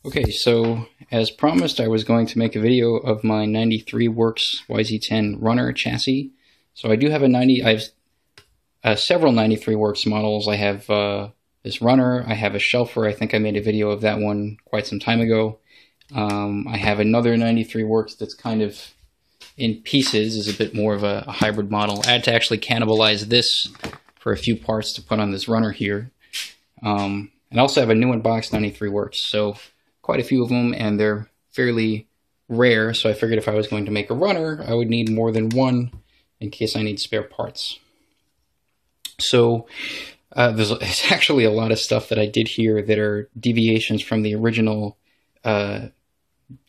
Okay, so as promised, I was going to make a video of my 93 Works YZ10 runner chassis. So I do have I have several 93 Works models. I have this runner, I have a shelfer. I think I made a video of that one quite some time ago. I have another 93 Works that's kind of in pieces, is a bit more of a hybrid model. I had to actually cannibalize this for a few parts to put on this runner here. And I also have a new unboxed 93 Works, so quite a few of them, and they're fairly rare, so I figured if I was going to make a runner, I would need more than one in case I need spare parts. So there's actually a lot of stuff that I did here that are deviations from the original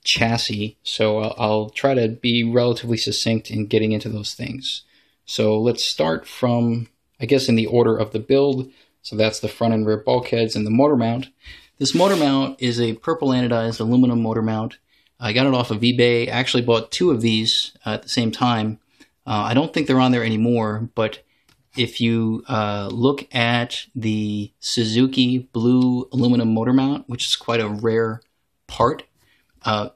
chassis, so I'll try to be relatively succinct in getting into those things. So let's start from, I guess, in the order of the build. So that's the front and rear bulkheads and the motor mount. This motor mount is a purple anodized aluminum motor mount. I got it off of eBay. I actually bought two of these at the same time. I don't think they're on there anymore, but if you look at the Suzuki blue aluminum motor mount, which is quite a rare part,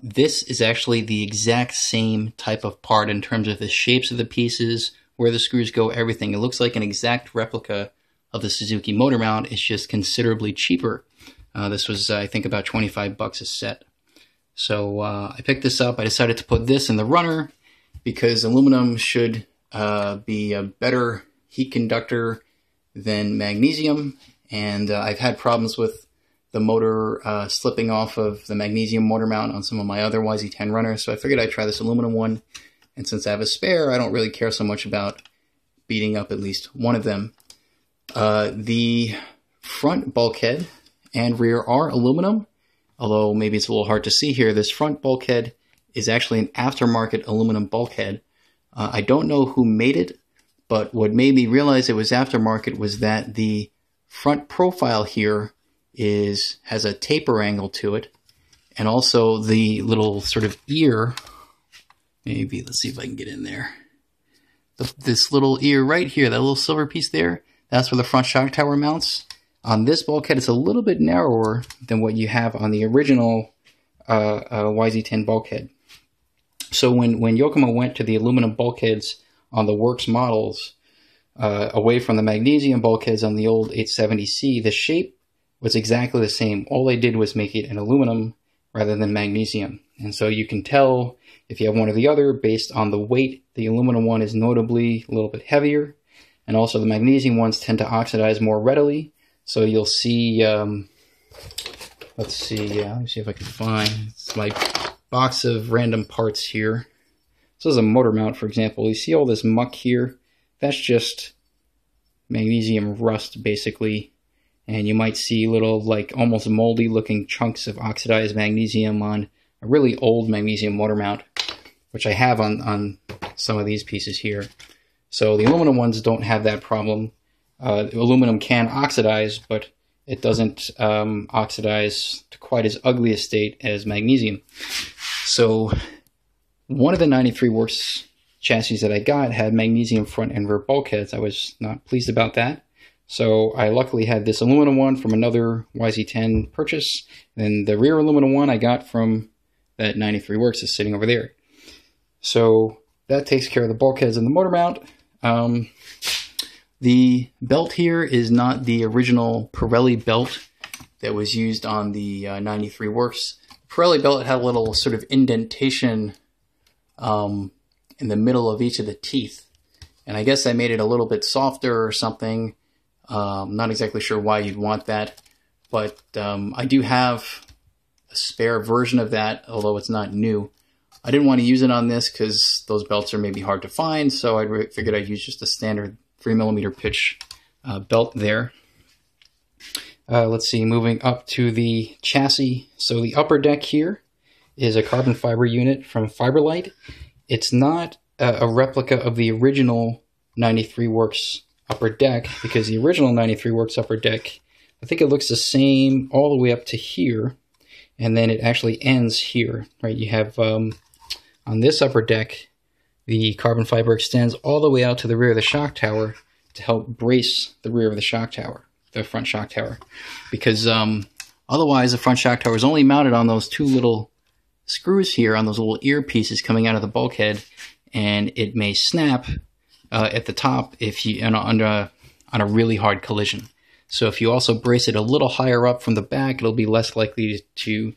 this is actually the exact same type of part in terms of the shapes of the pieces, where the screws go, everything. It looks like an exact replica of the Suzuki motor mount. It's just considerably cheaper. This was, I think, about 25 bucks a set. So I picked this up. I decided to put this in the runner because aluminum should be a better heat conductor than magnesium. And I've had problems with the motor slipping off of the magnesium motor mount on some of my other YZ10 runners. So I figured I'd try this aluminum one. And since I have a spare, I don't really care so much about beating up at least one of them. The front bulkhead and rear are aluminum, although maybe it's a little hard to see here. This front bulkhead is actually an aftermarket aluminum bulkhead. I don't know who made it, but what made me realize it was aftermarket was that the front profile here has a taper angle to it, and also the little sort of ear, maybe, let's see if I can get in there. This little ear right here, that little silver piece there, that's where the front shock tower mounts. On this bulkhead, it's a little bit narrower than what you have on the original YZ10 bulkhead. So when Yokomo went to the aluminum bulkheads on the Works models, away from the magnesium bulkheads on the old 870C, the shape was exactly the same. All they did was make it an aluminum rather than magnesium. And so you can tell if you have one or the other based on the weight. The aluminum one is notably a little bit heavier, and also the magnesium ones tend to oxidize more readily. So you'll see, let's see if I can find, it's my box of random parts here. So this is a motor mount, for example. You see all this muck here? That's just magnesium rust, basically. And you might see little, like, almost moldy looking chunks of oxidized magnesium on a really old magnesium motor mount, which I have on some of these pieces here. So the aluminum ones don't have that problem. Aluminum can oxidize, but it doesn't oxidize to quite as ugly a state as magnesium. So one of the 93 Works chassis that I got had magnesium front and rear bulkheads. I was not pleased about that. So I luckily had this aluminum one from another YZ10 purchase. And the rear aluminum one I got from that 93 Works is sitting over there. So that takes care of the bulkheads and the motor mount. The belt here is not the original Pirelli belt that was used on the 93 Works. The Pirelli belt had a little sort of indentation in the middle of each of the teeth. And I guess I made it a little bit softer or something. I'm not exactly sure why you'd want that. But I do have a spare version of that, although it's not new. I didn't want to use it on this because those belts are maybe hard to find, so I figured I'd use just a standard 3mm pitch belt there. Let's see, moving up to the chassis. So the upper deck here is a carbon fiber unit from Fiberlite. It's not a replica of the original 93 Works upper deck, because the original 93 Works upper deck, I think it looks the same all the way up to here, and then it actually ends here, right? You have, on this upper deck, the carbon fiber extends all the way out to the rear of the shock tower to help brace the rear of the shock tower, the front shock tower. Because Otherwise, the front shock tower is only mounted on those two little screws here, on those little ear pieces coming out of the bulkhead, and it may snap at the top if you on a really hard collision. So if you also brace it a little higher up from the back, it'll be less likely to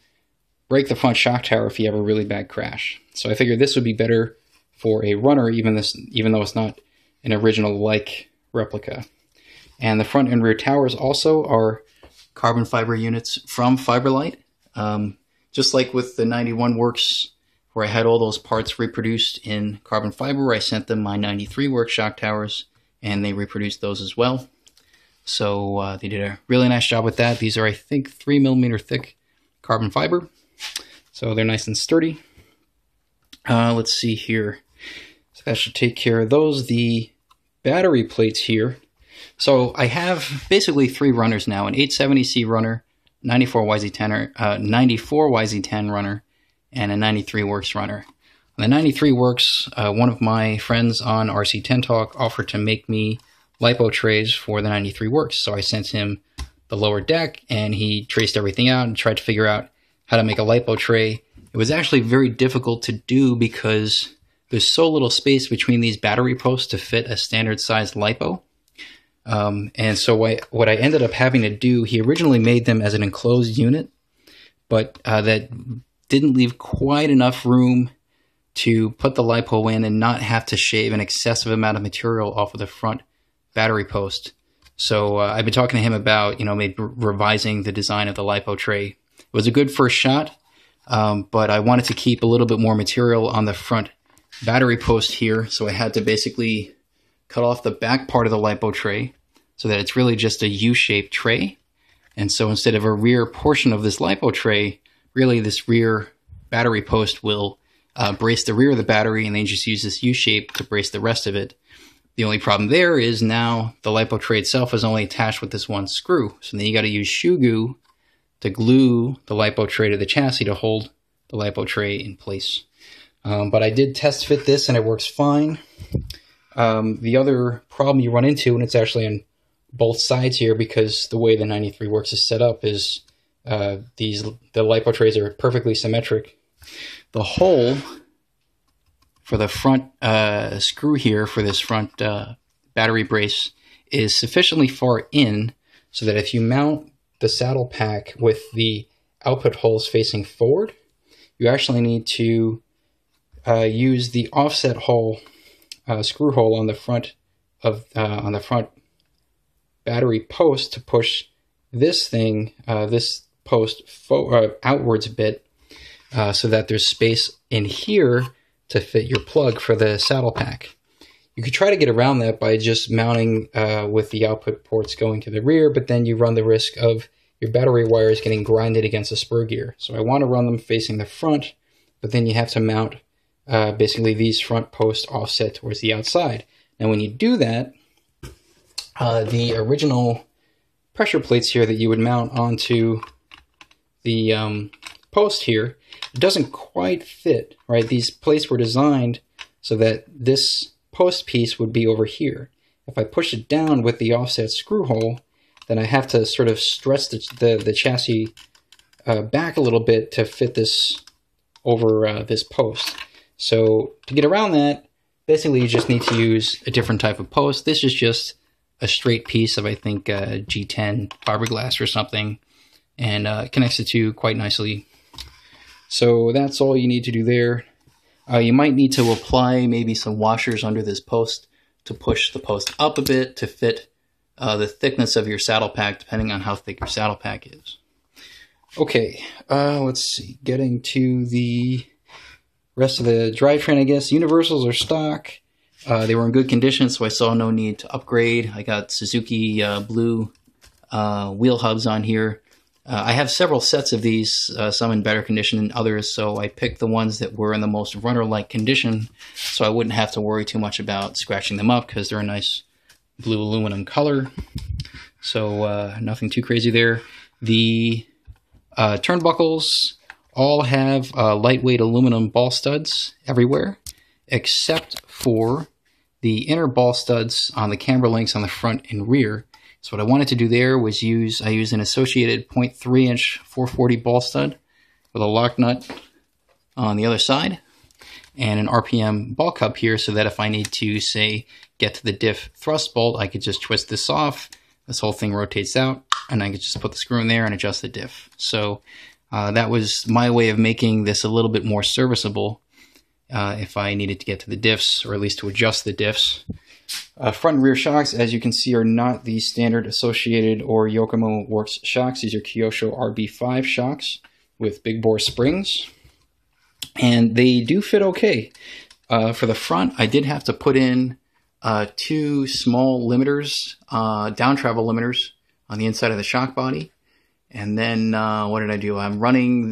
break the front shock tower if you have a really bad crash. So I figured this would be better for a runner, even though it's not an original-like replica. And the front and rear towers also are carbon fiber units from Fiberlight. Just like with the 91 Works, where I had all those parts reproduced in carbon fiber, I sent them my 93 Works shock towers, and they reproduced those as well. So they did a really nice job with that. These are, I think, 3mm thick carbon fiber. So they're nice and sturdy. Let's see here. So that should take care of those. The battery plates here. So I have basically three runners now: an 870C runner, 94 YZ10 runner, and a 93 Works runner. On the 93 Works, one of my friends on RC10 Talk offered to make me Lipo trays for the 93 Works. So I sent him the lower deck, and he traced everything out and tried to figure out how to make a Lipo tray. It was actually very difficult to do because there's so little space between these battery posts to fit a standard size Lipo. And so what I ended up having to do, he originally made them as an enclosed unit, but that didn't leave quite enough room to put the Lipo in and not have to shave an excessive amount of material off of the front battery post. So I've been talking to him about, maybe revising the design of the Lipo tray. It was a good first shot, but I wanted to keep a little bit more material on the front battery post here, so I had to basically cut off the back part of the Lipo tray so that it's really just a U-shaped tray. And so instead of a rear portion of this Lipo tray, really this rear battery post will brace the rear of the battery, and then just use this U-shape to brace the rest of it. The only problem there is now the Lipo tray itself is only attached with this one screw. So then you got to use shoe glue to glue the Lipo tray to the chassis to hold the Lipo tray in place. But I did test fit this and it works fine. The other problem you run into, and it's actually on both sides here because the way the 93 Works is set up, is the Lipo trays are perfectly symmetric. The hole for the front screw here for this front battery brace is sufficiently far in so that if you mount the saddle pack with the output holes facing forward, you actually need to use the offset hole, screw hole on the front battery post to push this thing, this post outwards a bit, so that there's space in here to fit your plug for the saddle pack. You could try to get around that by just mounting with the output ports going to the rear, but then you run the risk of your battery wires getting grinded against a spur gear. So I want to run them facing the front, but then you have to mount basically these front posts offset towards the outside. Now when you do that, the original pressure plates here that you would mount onto the post here, it doesn't quite fit, right? These plates were designed so that this post piece would be over here. If I push it down with the offset screw hole, then I have to sort of stretch the chassis back a little bit to fit this over this post. So to get around that, basically you just need to use a different type of post. This is just a straight piece of, I think, G10 fiberglass or something, and connects the two quite nicely. So that's all you need to do there. You might need to apply maybe some washers under this post to push the post up a bit to fit the thickness of your saddle pack, depending on how thick your saddle pack is. Okay, let's see. Getting to the rest of the drivetrain, I guess. Universals are stock. They were in good condition, so I saw no need to upgrade. I got Suzuki blue wheel hubs on here. I have several sets of these, some in better condition than others, so I picked the ones that were in the most runner-like condition, so I wouldn't have to worry too much about scratching them up because they're a nice blue aluminum color. So nothing too crazy there. The turnbuckles all have lightweight aluminum ball studs everywhere, except for the inner ball studs on the camber links on the front and rear. So what I wanted to do there was I used an associated 0.3 inch 440 ball stud with a lock nut on the other side and an RPM ball cup here, so that if I need to, say, get to the diff thrust bolt, I could just twist this off. This whole thing rotates out, and I could just put the screw in there and adjust the diff. So that was my way of making this a little bit more serviceable if I needed to get to the diffs, or at least to adjust the diffs. Front and rear shocks, as you can see, are not the standard associated or Yokomo Works shocks. These are Kyosho RB5 shocks with big bore springs, and they do fit okay. For the front, I did have to put in 2 small limiters, down travel limiters on the inside of the shock body. And then what did I do? I'm running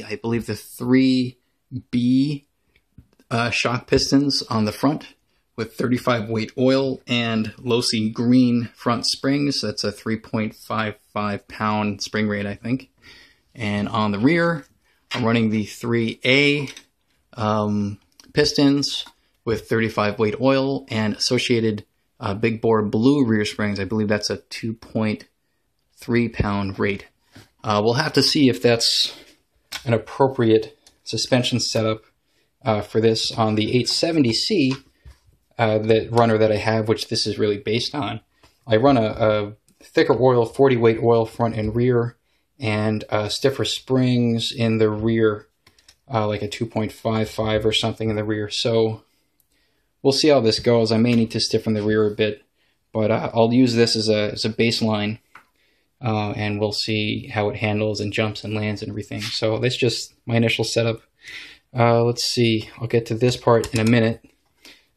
I believe the 3B shock pistons on the front with 35 weight oil and low-C green front springs. That's a 3.55 pound spring rate, I think. And on the rear, I'm running the 3A pistons with 35 weight oil and associated big bore blue rear springs. I believe that's a 2.3 pound rate. We'll have to see if that's an appropriate suspension setup for this on the 870C, the runner that I have, which this is really based on. I run a thicker oil, 40 weight oil front and rear, and stiffer springs in the rear, like a 2.55 or something in the rear. So we'll see how this goes. I may need to stiffen the rear a bit, but I'll use this as a baseline, and we'll see how it handles and jumps and lands and everything. So that's just my initial setup. Let's see. I'll get to this part in a minute.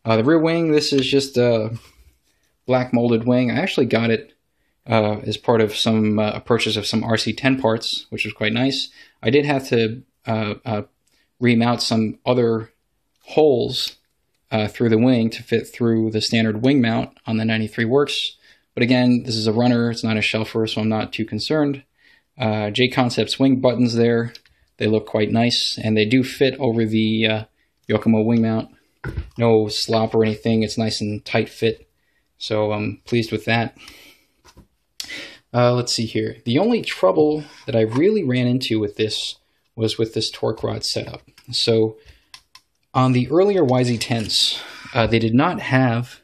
The rear wing, this is just a black molded wing. I actually got it as part of a purchase of some RC10 parts, which was quite nice. I did have to remount some other holes through the wing to fit through the standard wing mount on the 93 Works. But again, this is a runner, it's not a shelfer, so I'm not too concerned. J-Concepts wing buttons there, they look quite nice, and they do fit over the Yokomo wing mount. No slop or anything, it's nice and tight fit, so I'm pleased with that. Let's see here. The only trouble that I really ran into with this was with this torque rod setup. So on the earlier YZ10s, they did not have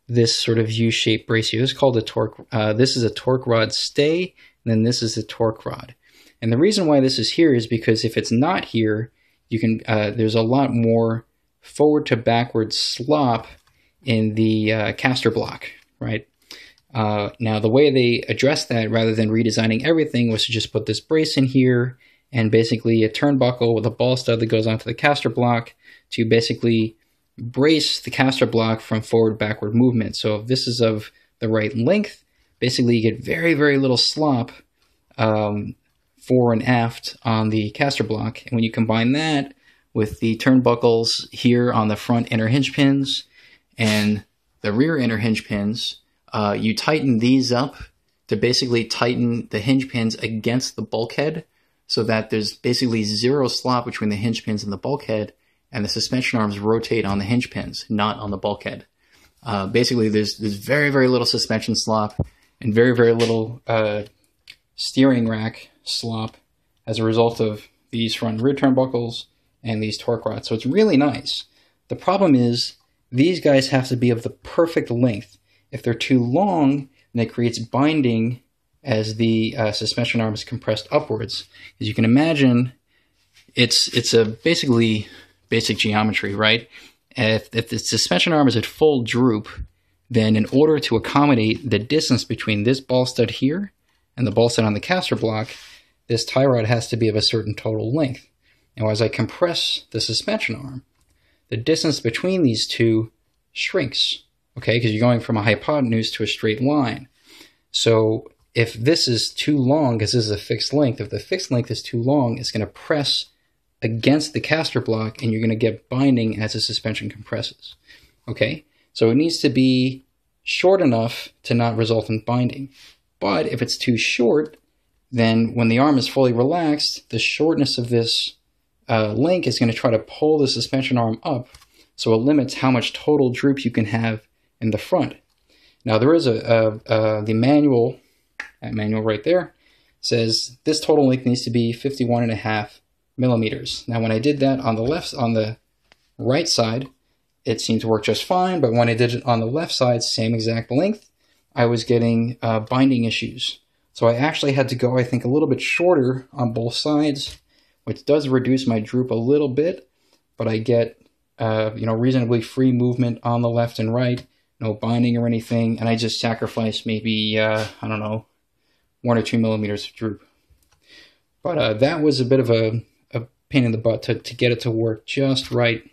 this sort of U-shaped brace here. This is called a torque. This is a torque rod stay, and then this is a torque rod. And the reason why this is here is because if it's not here, you can. There's a lot more forward to backward slop in the caster block, right? Now, the way they addressed that, rather than redesigning everything, was to just put this brace in here and basically a turnbuckle with a ball stud that goes onto the caster block to basically brace the caster block from forward-backward movement. So if this is of the right length, basically you get very, very little slop fore and aft on the caster block. And when you combine that with the turnbuckles here on the front inner hinge pins and the rear inner hinge pins, you tighten these up to basically tighten the hinge pins against the bulkhead so that there's basically zero slop between the hinge pins and the bulkhead, and the suspension arms rotate on the hinge pins, not on the bulkhead. Basically, there's very, very little suspension slop and very, very little steering rack slop as a result of these front and rear turnbuckles and these torque rods. So it's really nice. The problem is these guys have to be of the perfect length. If they're too long, then it creates binding as the suspension arm is compressed upwards. As you can imagine, it's a basically basic geometry, right? If the suspension arm is at full droop, then in order to accommodate the distance between this ball stud here and the ball stud on the caster block, this tie rod has to be of a certain total length. Now, as I compress the suspension arm, the distance between these two shrinks, okay, because you're going from a hypotenuse to a straight line. So if this is too long, because this is a fixed length, if the fixed length is too long, it's going to press against the caster block, and you're going to get binding as the suspension compresses. Okay, so it needs to be short enough to not result in binding. But if it's too short, then when the arm is fully relaxed, the shortness of this link is going to try to pull the suspension arm up, so it limits how much total droop you can have in the front. Now there is the manual, that manual right there, says this total length needs to be 51.5 millimeters. Now when I did that on the right side, it seemed to work just fine, but when I did it on the left side, same exact length, I was getting binding issues. So I actually had to go, I think, a little bit shorter on both sides, which does reduce my droop a little bit, but I get reasonably free movement on the left and right, no binding or anything, and I just sacrificed maybe, I don't know, 1 or 2 millimeters of droop. But that was a bit of a pain in the butt to get it to work just right.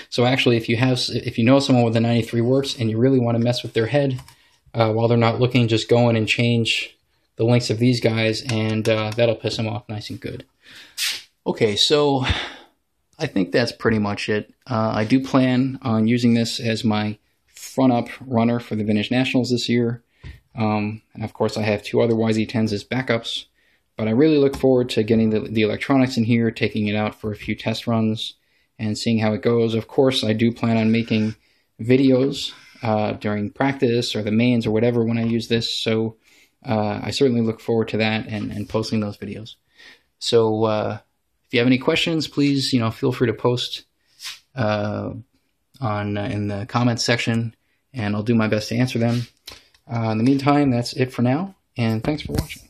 So actually, if you know someone with a 93 Works and you really want to mess with their head while they're not looking, just go in and change the lengths of these guys, and that'll piss them off nice and good. Okay, so I think that's pretty much it. I do plan on using this as my front-up runner for the Vintage Nationals this year. And of course, I have 2 other YZ10s as backups. But I really look forward to getting the electronics in here, taking it out for a few test runs, and seeing how it goes. Of course, I do plan on making videos during practice or the mains or whatever when I use this. So I certainly look forward to that and posting those videos. So if you have any questions, please feel free to post in the comments section, and I'll do my best to answer them. In the meantime, that's it for now, and thanks for watching.